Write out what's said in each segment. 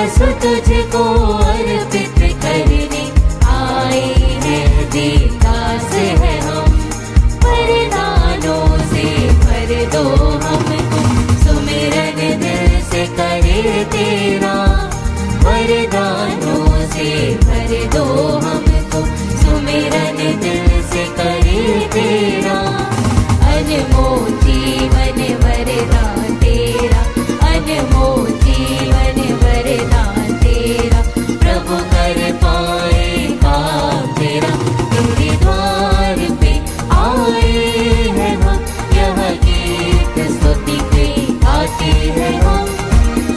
सर्वस्व तुझको अर्पित करने आए हैं, दास है हम। वरदानों से भर दो हमको, सुमिरन दिल से करे तेरा। वरदानों से भर दो हमको, सुमिरन दिल से करे तेरा। अनमोल जीवन वरदान तेरा, अनमोल जीवन वरदान तेरा। प्रभु कर पाए काम तेरा, तेरे द्वार पे आए हैं हम। यह गीत स्तुति के गाते हैं हम,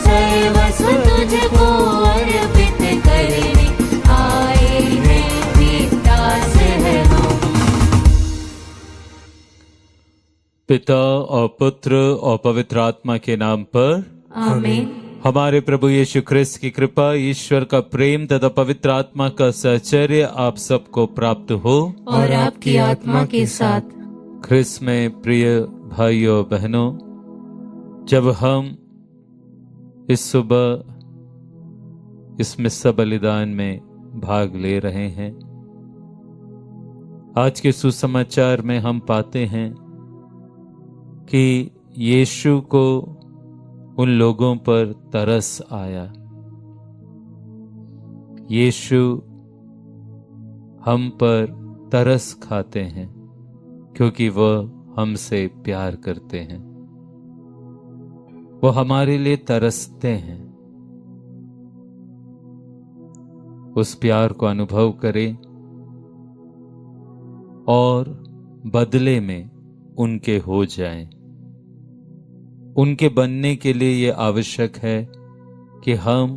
सर्वस्व तुझको अर्पित करने आए हैं, दास है हम। पिता और पुत्र और पवित्र आत्मा के नाम पर आमीन। हमारे प्रभु यीशु ख्रिस्त की कृपा, ईश्वर का प्रेम तथा पवित्र आत्मा का सहचर्य आप सबको प्राप्त हो और आपकी आत्मा के साथ। ख्रिस्त में प्रिय भाइयों बहनों, जब हम इस सुबह इस मिस्सा बलिदान में भाग ले रहे हैं, आज के सुसमाचार में हम पाते हैं कि यीशु को उन लोगों पर तरस आया। यीशु हम पर तरस खाते हैं क्योंकि वह हमसे प्यार करते हैं, वो हमारे लिए तरसते हैं। उस प्यार को अनुभव करें और बदले में उनके हो जाएं। उनके बनने के लिए ये आवश्यक है कि हम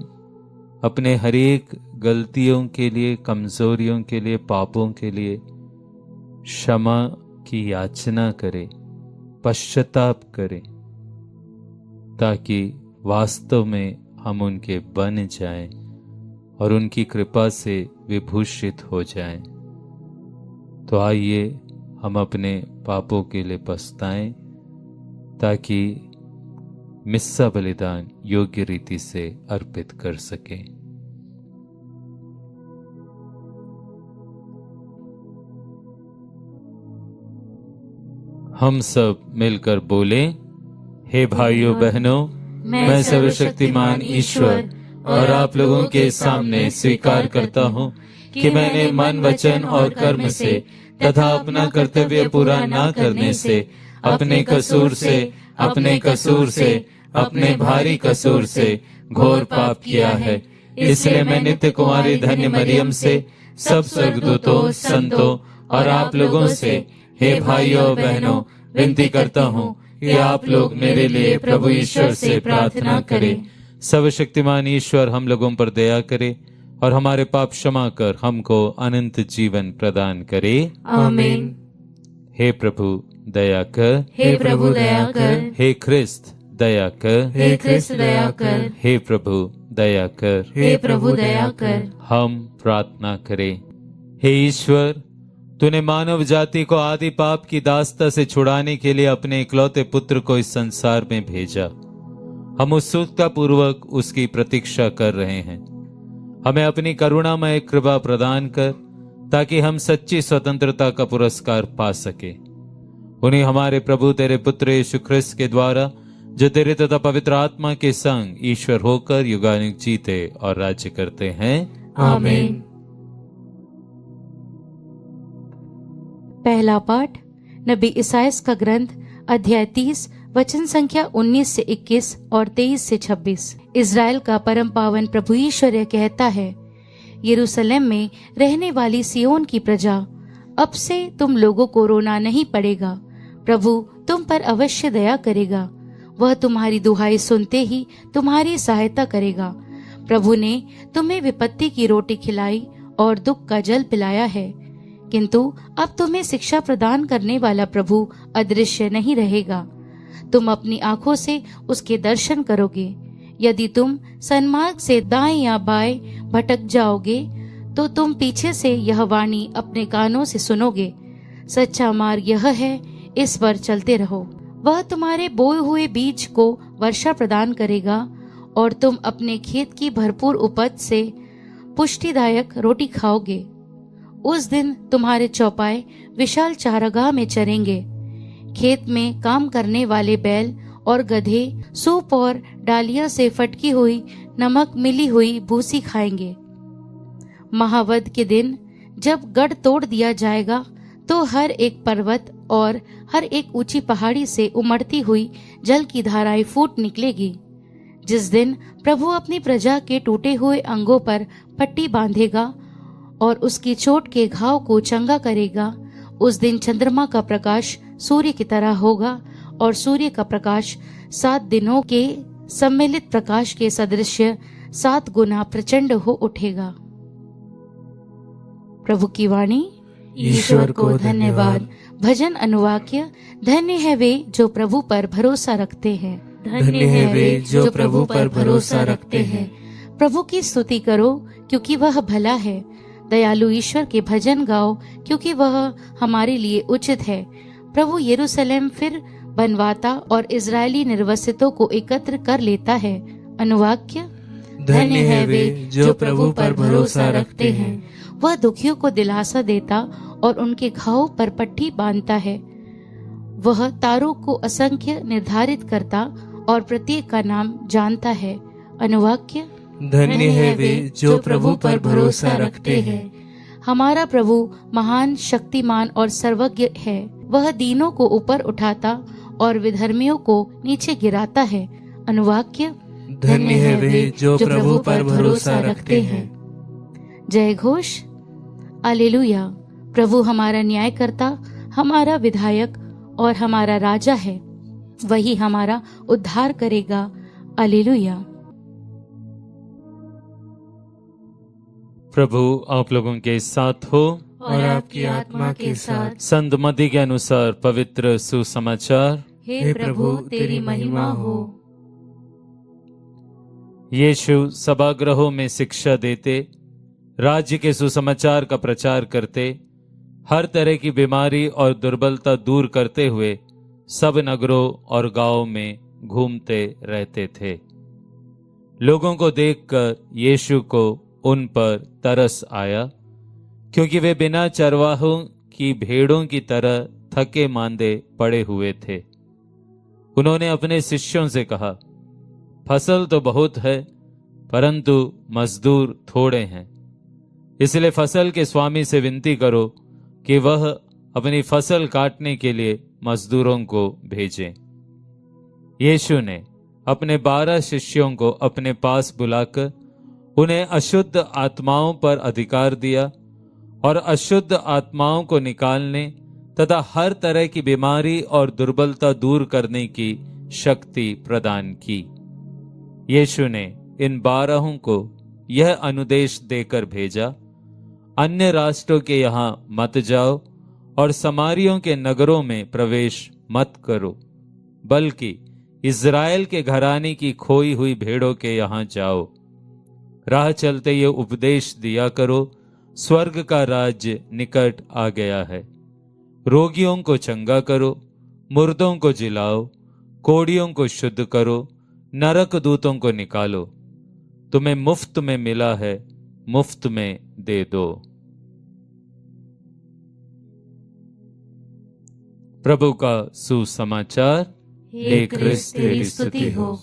अपने हर एक गलतियों के लिए, कमजोरियों के लिए, पापों के लिए क्षमा की याचना करें, पश्चाताप करें, ताकि वास्तव में हम उनके बन जाएं और उनकी कृपा से विभूषित हो जाएं। तो आइए हम अपने पापों के लिए पछताएं ताकि मिस्सा बलिदान योग्य रीति से अर्पित कर सकें। हम सब मिलकर बोले, हे भाइयों बहनों, मैं सर्वशक्तिमान ईश्वर और आप लोगों के सामने स्वीकार करता हूँ कि मैंने मन, वचन और कर्म से तथा अपना कर्तव्य पूरा न करने से, अपने कसूर से, अपने भारी कसूर से घोर पाप किया है। इसलिए मैं नित्य कुमारी धन्य मरियम से, सब स्वर्गदूतों, संतों और आप लोगों से, हे भाइयों बहनों, विनती करता हूँ कि आप लोग मेरे लिए प्रभु ईश्वर से प्रार्थना करें। सर्वशक्तिमान ईश्वर हम लोगों पर दया करे और हमारे पाप क्षमा कर हमको अनंत जीवन प्रदान करे। आमीन। हे प्रभु दया कर, हे प्रभु दया कर, हे ख्रिस्त दया कर, हे ख्रिस्त दया कर, हे प्रभु दया कर, हे प्रभु दया कर। हम प्रार्थना करें। हे ईश्वर, तूने मानव जाति को आदि पाप की दास्ता से छुड़ाने के लिए अपने इकलौते पुत्र को इस संसार में भेजा। हम उत्सुकता पूर्वक उसकी प्रतीक्षा कर रहे हैं। हमें अपनी करुणामय कृपा प्रदान कर ताकि हम सच्ची स्वतंत्रता का पुरस्कार पा सके। उन्हें हमारे प्रभु तेरे पुत्र यीशु ख्रिस्त के द्वारा, जो तेरे तथा पवित्र आत्मा के संग ईश्वर होकर युगानुग जीते और राज्य करते हैं। आमीन। पहला पाठ नबी इसायास का ग्रंथ, अध्याय 30, वचन संख्या 19 से 21 और 23 से 26। इज़राइल का परम पावन प्रभु ईश्वर कहता है, यरूशलेम में रहने वाली सियोन की प्रजा, अब से तुम लोगों को रोना नहीं पड़ेगा। प्रभु तुम पर अवश्य दया करेगा। वह तुम्हारी दुहाई सुनते ही तुम्हारी सहायता करेगा। प्रभु ने तुम्हें विपत्ति की रोटी खिलाई और दुख का जल पिलाया है, किंतु अब तुम्हें शिक्षा प्रदान करने वाला प्रभु अदृश्य नहीं रहेगा। तुम अपनी आंखों से उसके दर्शन करोगे। यदि तुम सन्मार्ग से दाएं या बाएं भटक जाओगे, तो तुम पीछे से यह वाणी अपने कानों से सुनोगे। सच्चा मार्ग यह है, इस पर चलते रहो। वह तुम्हारे बोए हुए बीज को वर्षा प्रदान करेगा और तुम अपने खेत की भरपूर उपज से पुष्टिदायक रोटी खाओगे। उस दिन तुम्हारे चौपाए विशाल चारागाह में चरेंगे। खेत में काम करने वाले बैल और गधे सूप और डालिया से फटकी हुई नमक मिली हुई भूसी खाएंगे। महावद के दिन जब गढ़ तोड़ दिया जाएगा तो हर एक पर्वत और हर एक ऊंची पहाड़ी से उमड़ती हुई जल की धाराएं फूट निकलेगी। जिस दिन प्रभु अपनी प्रजा के टूटे हुए अंगों पर पट्टी बांधेगा और उसकी चोट के घाव को चंगा करेगा, उस दिन चंद्रमा का प्रकाश सूर्य की तरह होगा और सूर्य का प्रकाश 7 दिनों के सम्मिलित प्रकाश के सदृश्य 7 गुना प्रचंड हो उठेगा। प्रभु की वाणी। ईश्वर को धन्यवाद। भजन अनुवाक्य। धन्य है वे जो प्रभु पर भरोसा रखते हैं। धन्य है वे जो प्रभु पर भरोसा रखते हैं। प्रभु की स्तुति करो क्योंकि वह भला है। दयालु ईश्वर के भजन गाओ क्योंकि वह हमारे लिए उचित है। प्रभु यरूशलेम फिर बनवाता और इजरायली निर्वसितों को एकत्र कर लेता है। अनुवाक्य। धन्य है वे जो प्रभु पर भरोसा रखते हैं। वह दुखियों को दिलासा देता और उनके घावों पर पट्टी बांधता है। वह तारों को असंख्य निर्धारित करता और प्रत्येक का नाम जानता है। अनुवाक्य। धन्य है वे जो प्रभु पर भरोसा रखते हैं। हमारा प्रभु महान, शक्तिमान और सर्वज्ञ है। वह दीनों को ऊपर उठाता और विधर्मियों को नीचे गिराता है। अनुवाक्य। धन्य है वे जो प्रभु पर भरोसा रखते हैं। जय घोष। हालेलुया। प्रभु हमारा न्यायकर्ता, हमारा विधायक और हमारा राजा है। वही हमारा उद्धार करेगा। हालेलुया। प्रभु आप लोगों के साथ हो और आपकी आत्मा के साथ। संत मत्ती के अनुसार पवित्र सुसमाचार। हे प्रभु तेरी महिमा हो। यीशु सभागृहों में शिक्षा देते, राज्य के सुसमाचार का प्रचार करते, हर तरह की बीमारी और दुर्बलता दूर करते हुए सब नगरों और गांवों में घूमते रहते थे। लोगों को देखकर यीशु को उन पर तरस आया, क्योंकि वे बिना चरवाहों की भेड़ों की तरह थके मांदे पड़े हुए थे। उन्होंने अपने शिष्यों से कहा, फसल तो बहुत है परंतु मजदूर थोड़े हैं। इसलिए फसल के स्वामी से विनती करो कि वह अपनी फसल काटने के लिए मजदूरों को भेजें। यीशु ने अपने 12 शिष्यों को अपने पास बुलाकर उन्हें अशुद्ध आत्माओं पर अधिकार दिया और अशुद्ध आत्माओं को निकालने तथा हर तरह की बीमारी और दुर्बलता दूर करने की शक्ति प्रदान की। यीशु ने इन 12 को यह अनुदेश देकर भेजा, अन्य राष्ट्रों के यहाँ मत जाओ और समारियों के नगरों में प्रवेश मत करो, बल्कि इज़राइल के घराने की खोई हुई भेड़ों के यहाँ जाओ। राह चलते ये उपदेश दिया करो, स्वर्ग का राज्य निकट आ गया है। रोगियों को चंगा करो, मुर्दों को जिलाओ, कोढ़ियों को शुद्ध करो, नरक दूतों को निकालो। तुम्हें मुफ्त में मिला है, मुफ्त में दे दो। प्रभु का सुसमाचार। हे क्रिस्त तेरी स्तुति हो।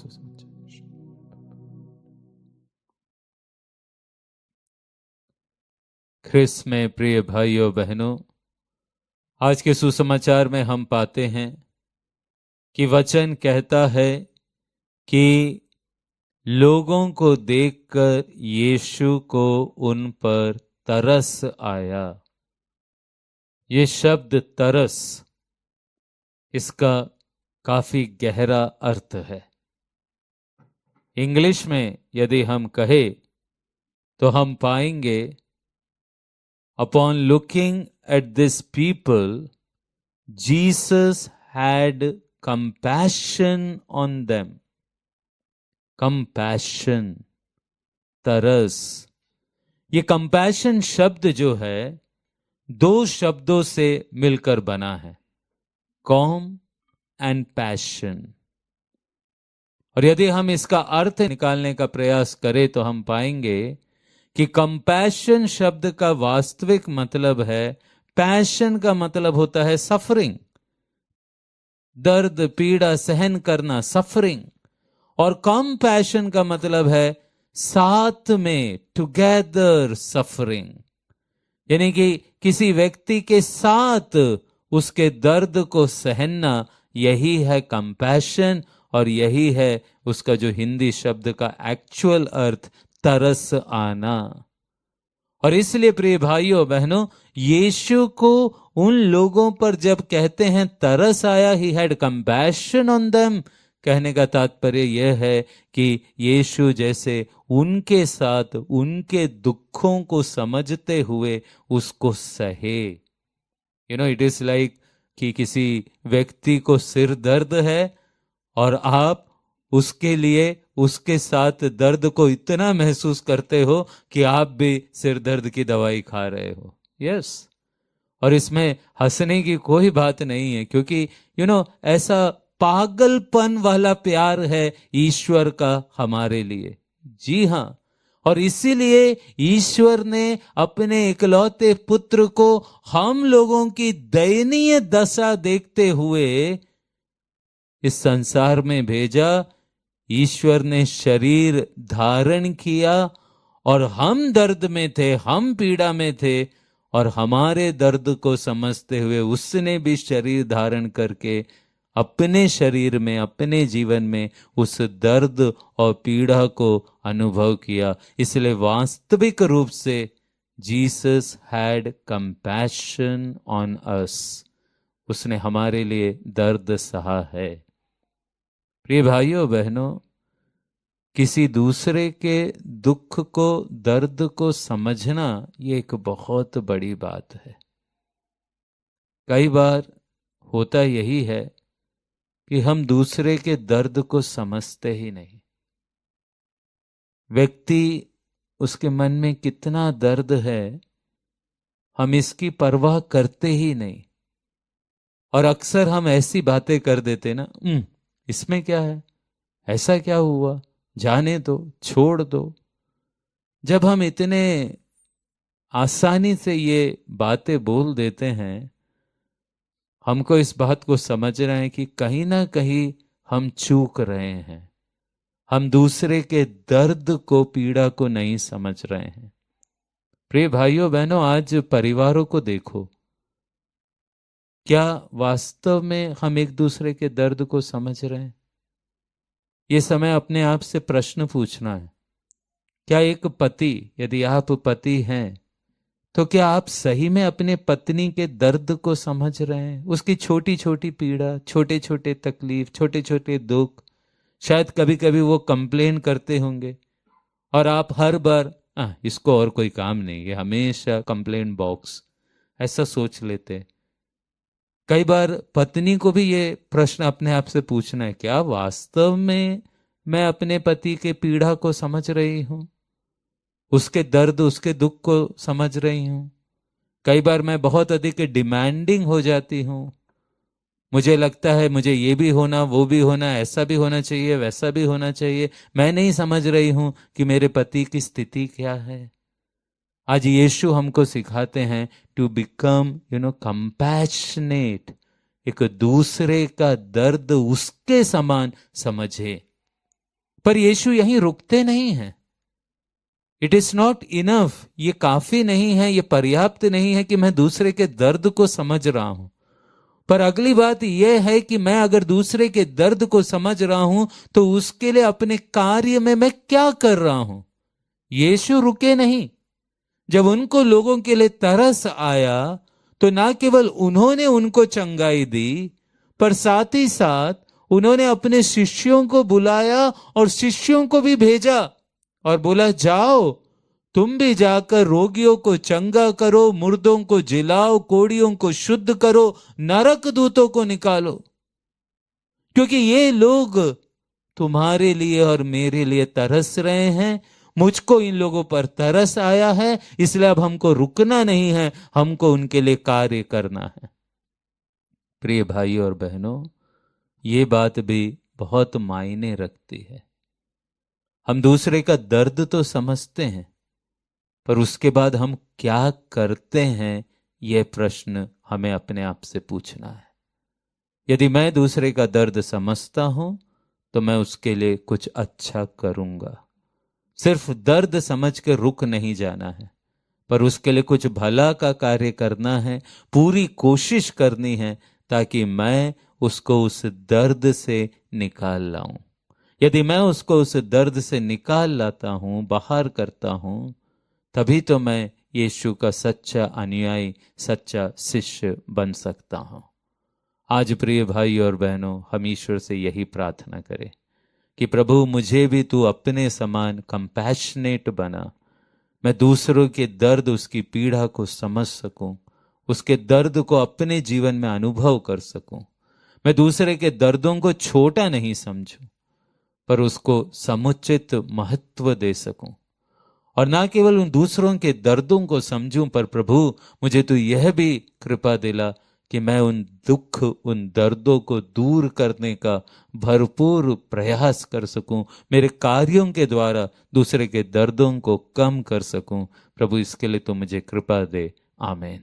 ख्रिस्त में प्रिय भाइयों बहनों, आज के सुसमाचार में हम पाते हैं कि वचन कहता है कि लोगों को देखकर यीशु को उन पर तरस आया। ये शब्द तरस, इसका काफी गहरा अर्थ है। इंग्लिश में यदि हम कहें तो हम पाएंगे, upon looking at this people Jesus had compassion on them. Compassion, तरस। ये कंपैशन शब्द जो है 2 शब्दों से मिलकर बना है, कॉम एंड पैशन। और यदि हम इसका अर्थ निकालने का प्रयास करें तो हम पाएंगे कि कंपैशन शब्द का वास्तविक मतलब है, पैशन का मतलब होता है सफरिंग, दर्द पीड़ा सहन करना, सफरिंग। और कंपैशन का मतलब है साथ में, टुगेदर सफरिंग, यानी कि किसी व्यक्ति के साथ उसके दर्द को सहना, यही है कंपैशन। और यही है उसका जो हिंदी शब्द का एक्चुअल अर्थ, तरस आना। और इसलिए प्रिय भाइयों बहनों, यीशु को उन लोगों पर जब कहते हैं तरस आया, he had compassion on them, कहने का तात्पर्य यह है कि यीशु जैसे उनके साथ उनके दुखों को समझते हुए उसको सहे। इट इज लाइक कि किसी व्यक्ति को सिर दर्द है और आप उसके लिए उसके साथ दर्द को इतना महसूस करते हो कि आप भी सिर दर्द की दवाई खा रहे हो। यस, और इसमें हंसने की कोई बात नहीं है, क्योंकि ऐसा पागलपन वाला प्यार है ईश्वर का हमारे लिए। जी हां, और इसीलिए ईश्वर ने अपने इकलौते पुत्र को हम लोगों की दयनीय दशा देखते हुए इस संसार में भेजा। ईश्वर ने शरीर धारण किया और हम दर्द में थे, हम पीड़ा में थे, और हमारे दर्द को समझते हुए उसने भी शरीर धारण करके अपने शरीर में, अपने जीवन में उस दर्द और पीड़ा को अनुभव किया। इसलिए वास्तविक रूप से Jesus had compassion on us, उसने हमारे लिए दर्द सहा है। प्रिय भाइयों बहनों, किसी दूसरे के दुख को, दर्द को समझना, ये एक बहुत बड़ी बात है। कई बार होता यही है कि हम दूसरे के दर्द को समझते ही नहीं। व्यक्ति, उसके मन में कितना दर्द है, हम इसकी परवाह करते ही नहीं। और अक्सर हम ऐसी बातें कर देते ना, इसमें क्या है, ऐसा क्या हुआ, जाने दो, छोड़ दो। जब हम इतने आसानी से ये बातें बोल देते हैं, हमको इस बात को समझना है कि कहीं ना कहीं हम चूक रहे हैं। हम दूसरे के दर्द को, पीड़ा को नहीं समझ रहे हैं। प्रिय भाइयों बहनों, आज परिवारों को देखो, क्या वास्तव में हम एक दूसरे के दर्द को समझ रहे हैं? ये समय अपने आप से प्रश्न पूछना है। क्या एक पति, यदि आप पति हैं, तो क्या आप सही में अपने पत्नी के दर्द को समझ रहे हैं? उसकी छोटी छोटी पीड़ा, छोटे छोटे तकलीफ, छोटे छोटे दुख, शायद कभी कभी वो कंप्लेन करते होंगे और आप हर बार इसको और कोई काम नहीं, ये हमेशा कंप्लेन बॉक्स, ऐसा सोच लेते। कई बार पत्नी को भी ये प्रश्न अपने आप से पूछना है, क्या वास्तव में मैं अपने पति के पीड़ा को समझ रही हूं, उसके दर्द, उसके दुख को समझ रही हूं? कई बार मैं बहुत अधिक डिमांडिंग हो जाती हूं। मुझे लगता है मुझे ये भी होना, वो भी होना, ऐसा भी होना चाहिए, वैसा भी होना चाहिए। मैं नहीं समझ रही हूं कि मेरे पति की स्थिति क्या है। आज यीशु हमको सिखाते हैं टू बिकम कंपैशनेट, एक दूसरे का दर्द उसके समान समझे। पर यीशु यहीं रुकते नहीं हैं। इट इज नॉट इनफ, ये काफी नहीं है, ये पर्याप्त नहीं है कि मैं दूसरे के दर्द को समझ रहा हूं। पर अगली बात यह है कि मैं अगर दूसरे के दर्द को समझ रहा हूं तो उसके लिए अपने कार्य में मैं क्या कर रहा हूं। यीशु रुके नहीं। जब उनको लोगों के लिए तरस आया तो ना केवल उन्होंने उनको चंगाई दी, पर साथ ही साथ उन्होंने अपने शिष्यों को बुलाया और शिष्यों को भी भेजा और बोला, जाओ तुम भी जाकर रोगियों को चंगा करो, मुर्दों को जिलाओ, कोढ़ियों को शुद्ध करो, नरक दूतों को निकालो। क्योंकि ये लोग तुम्हारे लिए और मेरे लिए तरस रहे हैं। मुझको इन लोगों पर तरस आया है, इसलिए अब हमको रुकना नहीं है, हमको उनके लिए कार्य करना है। प्रिय भाइयों और बहनों, ये बात भी बहुत मायने रखती है। हम दूसरे का दर्द तो समझते हैं, पर उसके बाद हम क्या करते हैं, यह प्रश्न हमें अपने आप से पूछना है। यदि मैं दूसरे का दर्द समझता हूं तो मैं उसके लिए कुछ अच्छा करूंगा। सिर्फ दर्द समझ के रुक नहीं जाना है, पर उसके लिए कुछ भला का कार्य करना है, पूरी कोशिश करनी है ताकि मैं उसको उस दर्द से निकाल लाऊं। यदि मैं उसको उस दर्द से निकाल लाता हूं, बाहर करता हूं, तभी तो मैं यीशु का सच्चा अनुयायी, सच्चा शिष्य बन सकता हूं। आज प्रिय भाई और बहनों, हम ईश्वर से यही प्रार्थना करें कि प्रभु मुझे भी तू अपने समान कंपैशनेट बना। मैं दूसरों के दर्द, उसकी पीड़ा को समझ सकूं, उसके दर्द को अपने जीवन में अनुभव कर सकूं। मैं दूसरे के दर्दों को छोटा नहीं समझूं, पर उसको समुचित महत्व दे सकूं। और ना केवल उन दूसरों के दर्दों को समझूं, पर प्रभु मुझे तो यह भी कृपा दिला कि मैं उन दुख, उन दर्दों को दूर करने का भरपूर प्रयास कर सकूं, मेरे कार्यों के द्वारा दूसरे के दर्दों को कम कर सकूं। प्रभु इसके लिए तो मुझे कृपा दे। आमीन।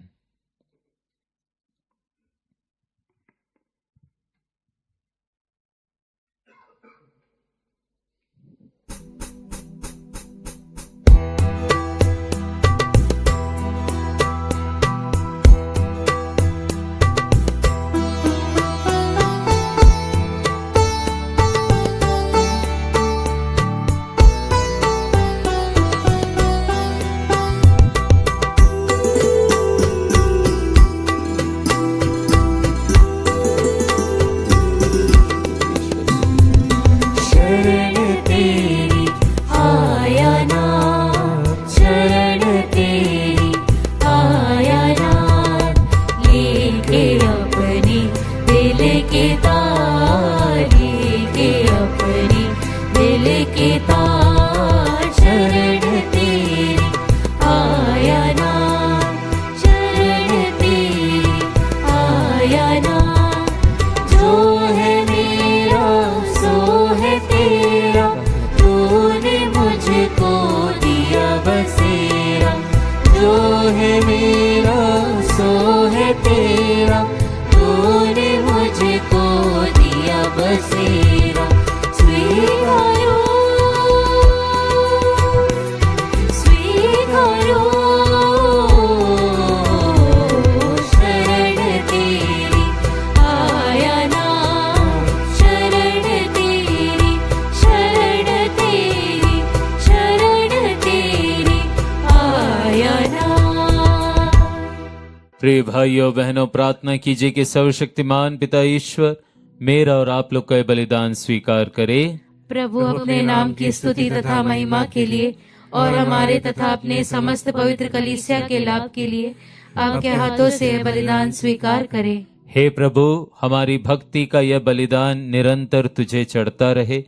प्रिय भाइयों बहनों, प्रार्थना कीजिए कि सर्वशक्तिमान पिता ईश्वर मेरा और आप लोग का बलिदान स्वीकार करे। प्रभु अपने नाम की स्तुति तथा महिमा के लिए और हमारे तथा अपने समस्त पवित्र कलीसिया के लाभ के लिए आपके हाथों से यह बलिदान स्वीकार करे। हे प्रभु, हमारी भक्ति का यह बलिदान निरंतर तुझे चढ़ता रहे।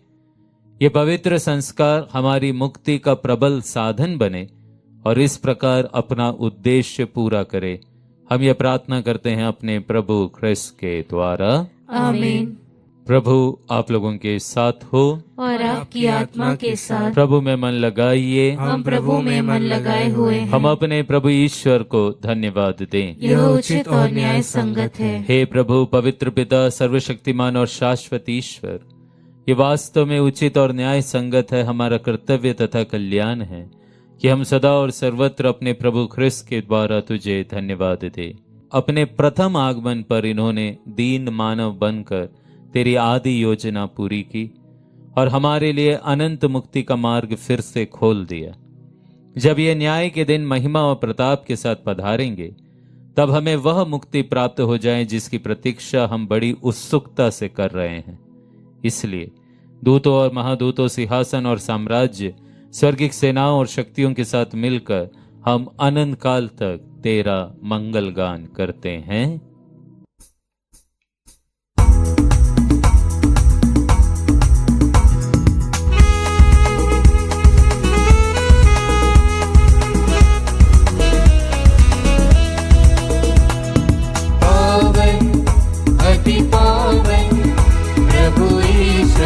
ये पवित्र संस्कार हमारी मुक्ति का प्रबल साधन बने और इस प्रकार अपना उद्देश्य पूरा करे। हम ये प्रार्थना करते हैं अपने प्रभु ख्रिस्त के द्वारा। आमीन। प्रभु आप लोगों के साथ हो और आपकी आत्मा के साथ। प्रभु में मन लगाइए। हम प्रभु में मन लगाए हुए हैं। हम अपने प्रभु ईश्वर को धन्यवाद दें। यह उचित और न्याय संगत है। हे प्रभु पवित्र पिता, सर्वशक्तिमान और शाश्वत ईश्वर, ये वास्तव में उचित और न्याय संगत है, हमारा कर्तव्य तथा कल्याण है कि हम सदा और सर्वत्र अपने प्रभु ख्रिस्त के द्वारा तुझे धन्यवाद दे। अपने प्रथम आगमन पर इन्होंने दीन मानव बनकर तेरी आदि योजना पूरी की और हमारे लिए अनंत मुक्ति का मार्ग फिर से खोल दिया। जब ये न्याय के दिन महिमा और प्रताप के साथ पधारेंगे, तब हमें वह मुक्ति प्राप्त हो जाए जिसकी प्रतीक्षा हम बड़ी उत्सुकता से कर रहे हैं। इसलिए दूतों और महादूतों, सिंहासन और साम्राज्य, स्वर्गिक सेनाओं और शक्तियों के साथ मिलकर हम अनंत काल तक तेरा मंगल गान करते हैं। पावन अति पावन प्रभु ईश्वर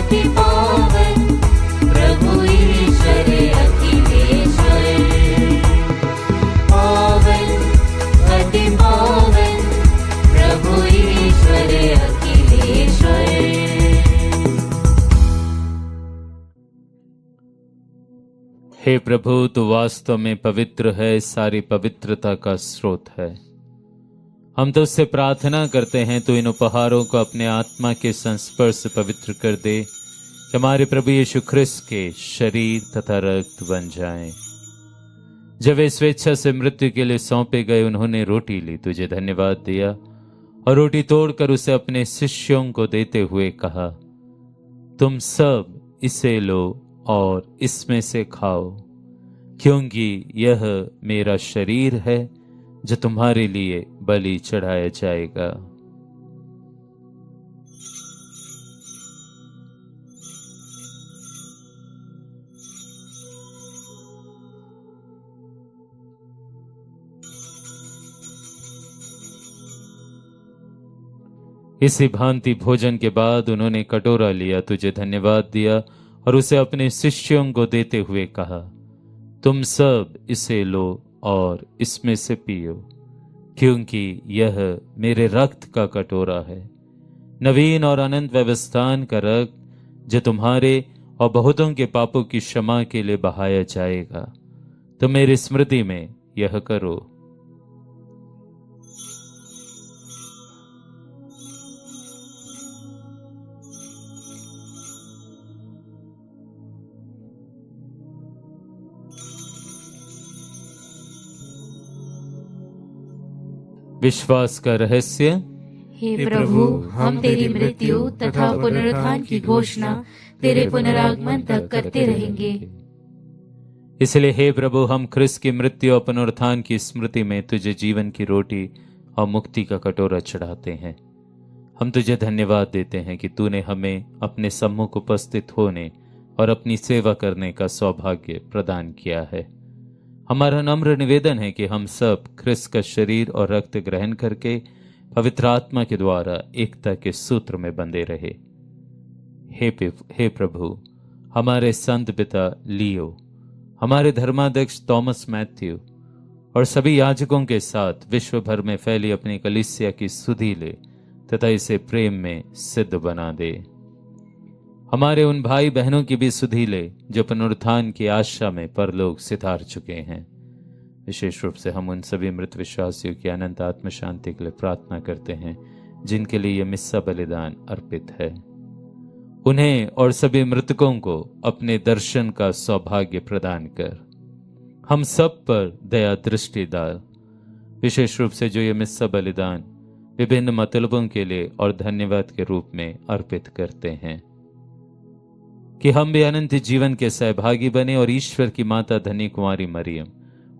अति पावन प्रभु ईश्वर अखिलेश्वर। पावन अति पावन प्रभु ईश्वर अखिलेश्वर। हे प्रभु, तू वास्तव में पवित्र है, सारी पवित्रता का स्रोत है। हम तो उससे प्रार्थना करते हैं तू इन उपहारों को अपने आत्मा के संस्पर्श से पवित्र कर दे, कि हमारे प्रभु यीशु ख्रिस्त के शरीर तथा रक्त बन जाएं। जब वे स्वेच्छा से मृत्यु के लिए सौंपे गए, उन्होंने रोटी ली, तुझे धन्यवाद दिया और रोटी तोड़कर उसे अपने शिष्यों को देते हुए कहा, तुम सब इसे लो और इसमें से खाओ, क्योंकि यह मेरा शरीर है जो तुम्हारे लिए बलि चढ़ाया जाएगा। इसी भांति भोजन के बाद उन्होंने कटोरा लिया, तुझे धन्यवाद दिया और उसे अपने शिष्यों को देते हुए कहा, तुम सब इसे लो और इसमें से पियो, क्योंकि यह मेरे रक्त का कटोरा है, नवीन और अनंत व्यवस्थान का रक्त, जो तुम्हारे और बहुतों के पापों की क्षमा के लिए बहाया जाएगा। तो मेरी स्मृति में यह करो। विश्वास का रहस्य। हे प्रभु, हम तेरी मृत्यु तथा पुनरुत्थान की घोषणा तेरे पुनरागमन तक करते रहेंगे। इसलिए हे प्रभु, हम ख्रिस्त की मृत्यु और पुनरुत्थान की स्मृति में तुझे जीवन की रोटी और मुक्ति का कटोरा चढ़ाते हैं। हम तुझे धन्यवाद देते हैं कि तूने हमें अपने सम्मुख उपस्थित होने और अपनी सेवा करने का सौभाग्य प्रदान किया है। हमारा नम्र निवेदन है कि हम सब ख्रिस्त का शरीर और रक्त ग्रहण करके पवित्र आत्मा के द्वारा एकता के सूत्र में बंधे रहे। हे प्रभु, हमारे संत पिता लियो, हमारे धर्माध्यक्ष थॉमस मैथ्यू और सभी याजकों के साथ विश्व भर में फैली अपनी कलीसिया की सुधि ले तथा इसे प्रेम में सिद्ध बना दे। हमारे उन भाई बहनों की भी सुधि ले जो पुनरुत्थान की आशा में परलोक सिधार चुके हैं। विशेष रूप से हम उन सभी मृत विश्वासियों की अनंत आत्म शांति के लिए प्रार्थना करते हैं जिनके लिए यह मिस्सा बलिदान अर्पित है। उन्हें और सभी मृतकों को अपने दर्शन का सौभाग्य प्रदान कर। हम सब पर दया दृष्टि डाल। विशेष रूप से जो ये मिस्सा बलिदान विभिन्न मतलबों के लिए और धन्यवाद के रूप में अर्पित करते हैं, कि हम भी अनंत जीवन के सहभागी बने और ईश्वर की माता धन्य कुमारी मरियम,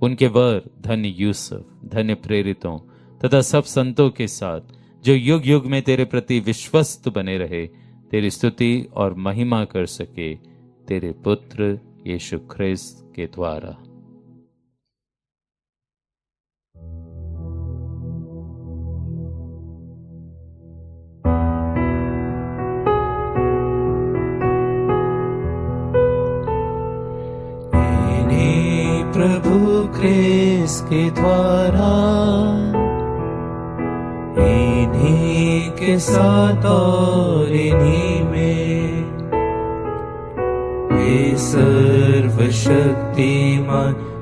उनके वर धन्य यूसुफ, धन्य प्रेरितों तथा सब संतों के साथ जो युग युग में तेरे प्रति विश्वस्त बने रहे, तेरी स्तुति और महिमा कर सके तेरे पुत्र यीशु ख्रिस्त के द्वारा। प्रभु ख्रिस्त के द्वारा, इन्हीं के साथ और इन्हीं में, हे सर्वशक्तिमान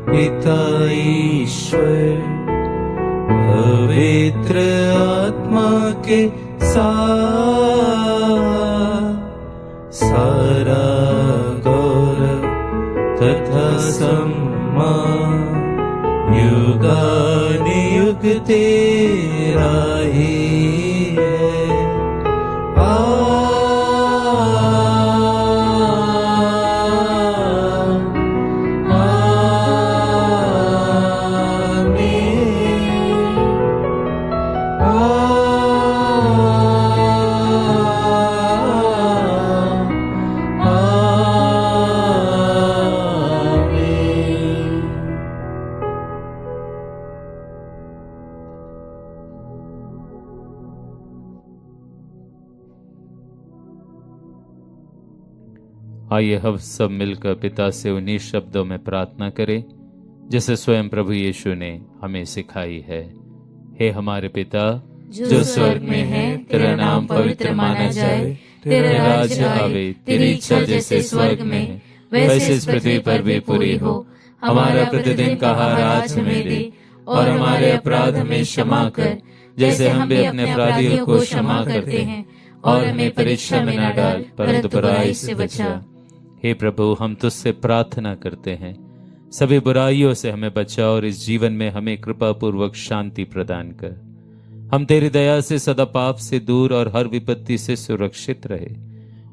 पिता ईश्वर, पवित्र आत्मा के साथ सारा गौरव तथा युगानुयुग तेरा ही है। आइए हम सब मिलकर पिता से उन्हीं शब्दों में प्रार्थना करें जैसे स्वयं प्रभु यीशु ने हमें सिखाई है। हे हमारे पिता जो स्वर्ग में है, तेरा नाम पवित्र माना जाए, तेरा राज्य आवे, तेरी इच्छा जैसे स्वर्ग में है वैसे इस पृथ्वी पर भी पूरी हो। हमारा प्रतिदिन का आहार आज हमें दे, और हमारे अपराध हमें क्षमा कर जैसे हम भी अपने अपराधियों को क्षमा करते हैं, और हमें परीक्षा में न डाल परंतु बुराई से बचा। हे प्रभु, हम तुझसे प्रार्थना करते हैं, सभी बुराइयों से हमें बचा और इस जीवन में हमें कृपा पूर्वक शांति प्रदान कर। हम तेरी दया से सदा पाप से दूर और हर विपत्ति से सुरक्षित रहे,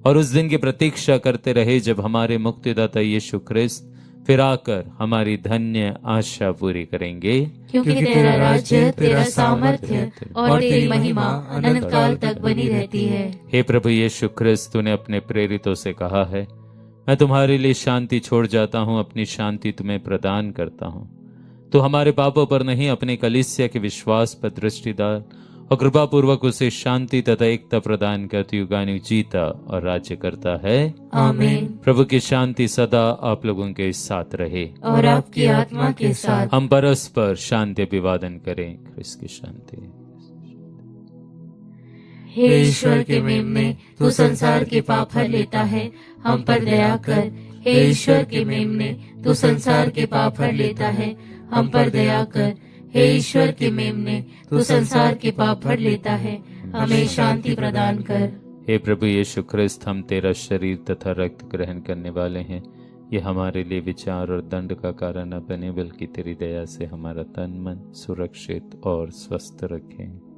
और उस दिन की प्रतीक्षा करते रहे जब हमारे मुक्तिदाता यीशु ख्रिस्त फिर आकर हमारी धन्य आशा पूरी करेंगे। क्योंकि तेरा राज्य, तेरा सामर्थ्य और तेरी महिमा अनंत काल तक बनी रहती है। हे प्रभु यीशु ख्रिस्त, तूने अपने प्रेरितों से कहा है, मैं तुम्हारे लिए शांति छोड़ जाता हूँ, अपनी शांति तुम्हें प्रदान करता हूँ। तो हमारे पापों पर नहीं, अपने कलीसिया के विश्वास पर दृष्टि डाल और कृपा पूर्वक उसे शांति तथा एकता प्रदान करती युगानुयुग जीता और राज्य करता है। आमीन। प्रभु की शांति सदा आप लोगों के साथ रहे और आपकी आत्मा के साथ। हम परस्पर शांति अभिवादन करें। ख्रिस्त की शांति। हे ईश्वर के मेमने, तू संसार के पाप हर लेता है, हम पर दया कर। हे ईश्वर के मेमने, तू संसार के पाप हर लेता है, हम पर दया कर। हे ईश्वर के मेमने, तू संसार के पाप हर लेता है, हमें शांति प्रदान कर। हे प्रभु यीशु ख्रिस्त, हम तेरा शरीर तथा रक्त ग्रहण करने वाले हैं। ये हमारे लिए विचार और दंड का कारण न बने, बल्कि तेरी दया से हमारा तन मन सुरक्षित और स्वस्थ रखें।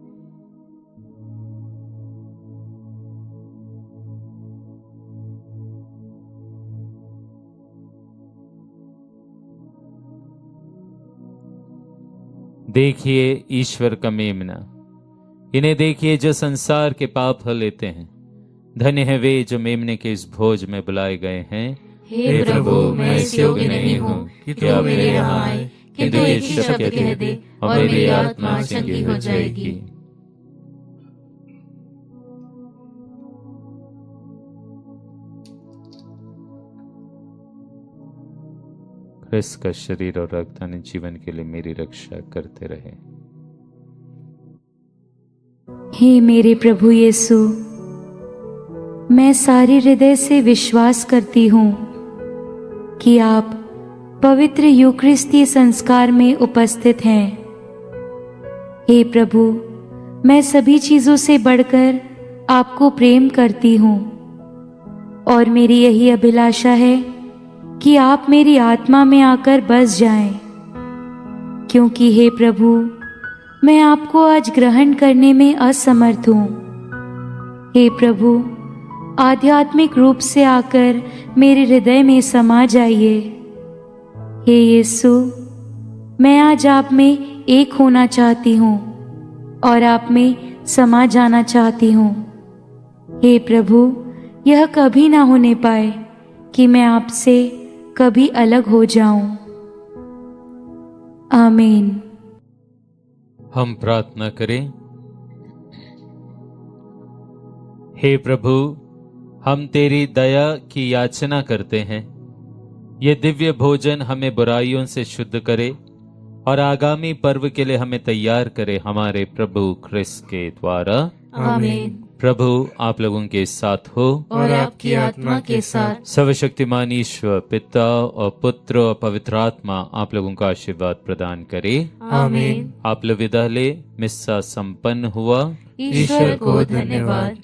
देखिए ईश्वर का मेमना, इन्हें देखिए जो संसार के पाप हर लेते हैं। धन्य है वे जो मेमने के इस भोज में बुलाए गए हैं। हे प्रभु, मैं इस योग्य नहीं हूँ कि तू मेरे यहाँ आए, किंतु एक ही शब्द कह दे और मेरी आत्मा चंगी हो जाएगी। ख्रिस्त का शरीर और रक्त अनंत जीवन के लिए मेरी रक्षा करते रहे। हे मेरे प्रभु यीशु, मैं सारे हृदय से विश्वास करती हूँ कि आप पवित्र यूकरिस्ती संस्कार में उपस्थित हैं। हे प्रभु, मैं सभी चीजों से बढ़कर आपको प्रेम करती हूँ, और मेरी यही अभिलाषा है कि आप मेरी आत्मा में आकर बस जाएं, क्योंकि हे प्रभु, मैं आपको आज ग्रहण करने में असमर्थ हूँ। हे प्रभु, आध्यात्मिक रूप से आकर मेरे हृदय में समा जाइए। हे यीशु, मैं आज आप में एक होना चाहती हूँ और आप में समा जाना चाहती हूँ। हे प्रभु, यह कभी ना होने पाए कि मैं आपसे कभी अलग हो जाऊं। आमीन। हम प्रार्थना करें। हे प्रभु, हम तेरी दया की याचना करते हैं। ये दिव्य भोजन हमें बुराइयों से शुद्ध करे और आगामी पर्व के लिए हमें तैयार करे, हमारे प्रभु ख्रिस्त के द्वारा। आमीन। प्रभु आप लोगों के साथ हो और आपकी आत्मा के साथ। सर्वशक्तिमान ईश्वर पिता और पुत्र और पवित्र आत्मा आप लोगों का आशीर्वाद प्रदान करे। आमीन। आप लोग विदा ले। मिस्सा संपन्न हुआ। ईश्वर को धन्यवाद।